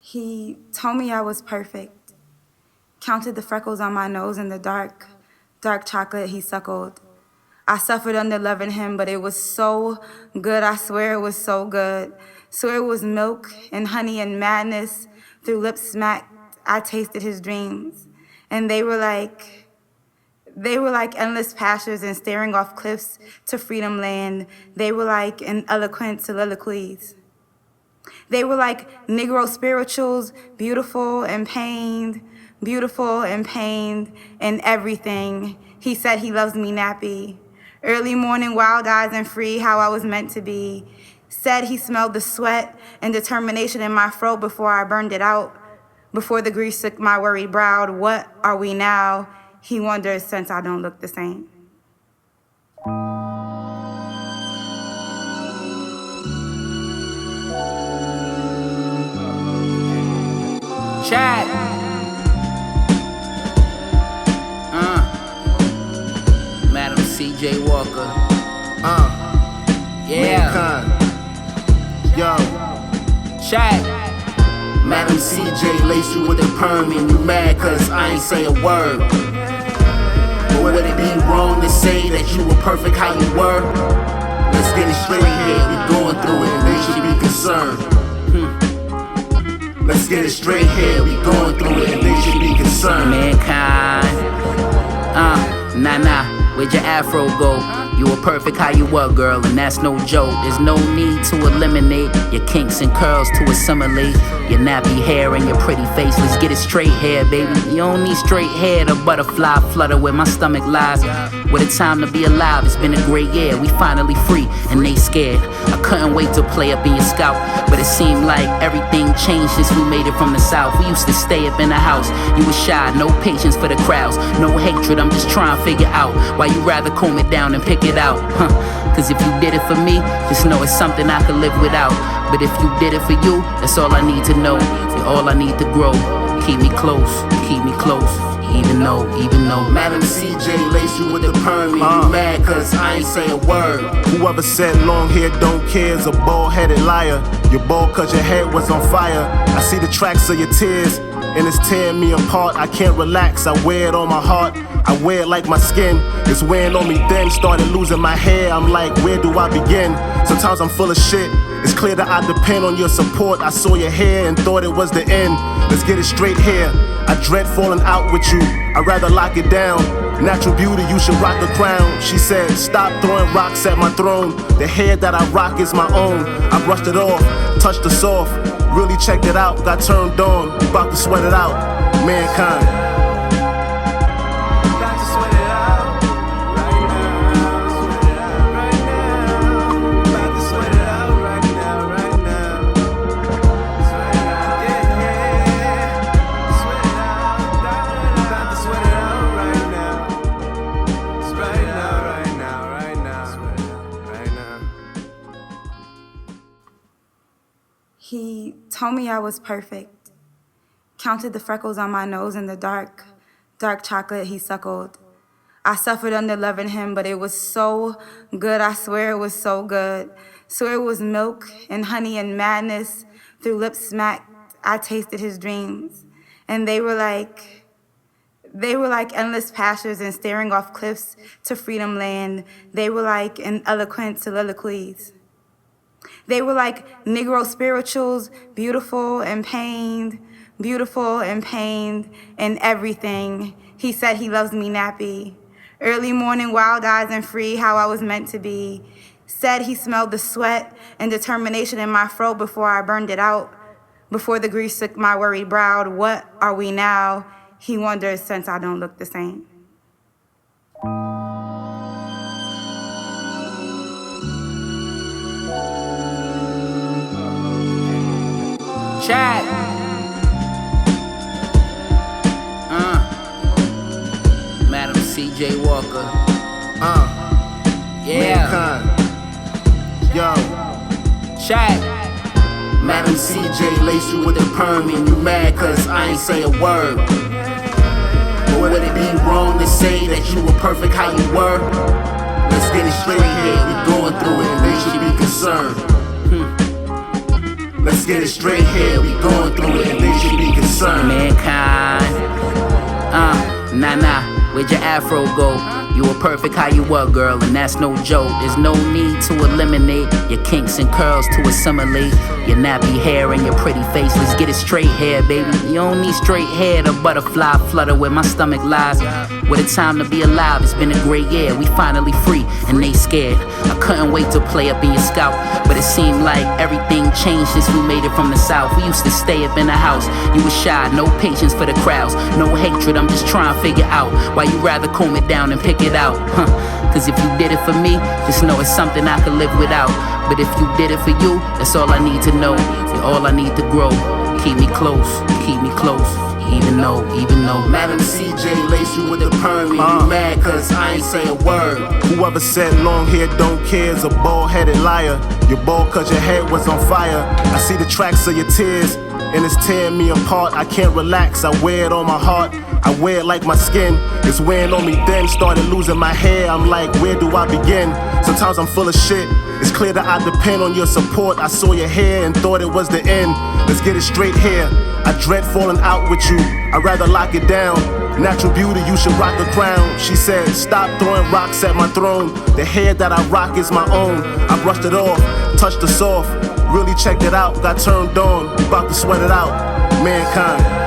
He told me I was perfect, counted the freckles on my nose and the dark chocolate he suckled. I suffered under loving him, but it was so good, I swear it was so good. Swear it was milk and honey and madness. Through lips smacked, I tasted his dreams. And they were like endless pastures and staring off cliffs to freedom land. They were like an eloquent soliloquies. They were like Negro spirituals, beautiful and pained and everything. He said he loves me nappy. Early morning, wild eyes and free, how I was meant to be. Said he smelled the sweat and determination in my throat before I burned it out. Before the grease took my worried brow, what are we now? He wonders since I don't look the same. Chat. Madam C.J. Walker. Yeah. Mankind. Yo. Chat. Madam C.J. lace you with a perm and you mad cause I ain't say a word. But would it be wrong to say that you were perfect how you were? Let's get it straight here, we going through it and they should be concerned. Let's get it straight here, we going through it and they should be concerned. Mankind. Nah, where'd your afro go? You were perfect how you were, girl, and that's no joke. There's no need to eliminate your kinks and curls to assimilate your nappy hair and your pretty face. Let's get it straight here, baby. You don't need straight hair to butterfly flutter where my stomach lies. What a time to be alive, it's been a great year. We finally free, and they scared. I couldn't wait to play up in your scalp, but it seemed like everything changed since we made it from the south. We used to stay up in the house. You was shy, no patience for the crowds, no hatred. I'm just trying to figure out why you rather comb it down and pick it out, Cause if you did it for me, just know it's something I could live without. But if you did it for you, that's all I need to know. You're all I need to grow. Keep me close, even though Madam C.J. lace you with the perm and you mad cause I ain't say a word. Whoever said long hair don't care is a bald-headed liar. You're bald cause your head was on fire. I see the tracks of your tears and it's tearing me apart. I can't relax, I wear it on my heart. I wear it like my skin. It's wearing on me then. Started losing my hair, I'm like, where do I begin? Sometimes I'm full of shit. It's clear that I depend on your support. I saw your hair and thought it was the end. Let's get it straight here. I dread falling out with you. I'd rather lock it down. Natural beauty, you should rock the crown. She said, stop throwing rocks at my throne. The hair that I rock is my own. I brushed it off, touched the soft. Really checked it out, got turned on. About to sweat it out. Mankind. He told me I was perfect, counted the freckles on my nose and the dark chocolate he suckled. I suffered under loving him, but it was so good, I swear it was so good. Swear it was milk and honey and madness. Through lips smacked, I tasted his dreams. And they were like endless pastures and staring off cliffs to freedom land. They were like an eloquent soliloquies. They were like Negro spirituals, beautiful and pained and everything. He said he loves me nappy. Early morning, wild eyes and free, how I was meant to be. Said he smelled the sweat and determination in my throat before I burned it out. Before the grease took my worried brow, what are we now? He wonders since I don't look the same. Chat. Madam C.J. Walker. Yeah. Mankind. Yo. Chat. Madam C.J. lace you with the perm and you mad cause I ain't say a word. But would it be wrong to say that you were perfect how you were? Let's get it straight here, we going through it and they should be concerned. Let's get it straight here, we going through it and Where'd your afro go? You were perfect how you were, girl, and that's no joke. There's no need to eliminate your kinks and curls to assimilate your nappy hair and your pretty face. Let's get it straight here, baby. You don't need straight hair to butterfly flutter where my stomach lies. What a time to be alive, it's been a great year. We finally free, and they scared. I couldn't wait to play up in your scalp, but it seemed like everything changed since we made it from the south. We used to stay up in the house. You were shy, no patience for the crowds, no hatred. I'm just trying to figure out why you rather comb it down and pick it out. Cause if you did it for me, just know it's something I could live without. But if you did it for you, that's all I need to know. You're all I need to grow. Keep me close, keep me close. Even though Madam CJ lace you with the perm, and you mad cause I ain't say a word. Whoever said long hair don't care is a bald-headed liar. You're bald cause your head was on fire. I see the tracks of your tears, and it's tearing me apart. I can't relax, I wear it on my heart. I wear it like my skin. It's wearing on me then, started losing my hair. I'm like, where do I begin? Sometimes I'm full of shit. It's clear that I depend on your support. I saw your hair and thought it was the end. Let's get it straight here. I dread falling out with you. I'd rather lock it down. Natural beauty, you should rock the crown. She said, stop throwing rocks at my throne. The hair that I rock is my own. I brushed it off, touched the soft. Really checked it out, got turned on. About to sweat it out. Mankind.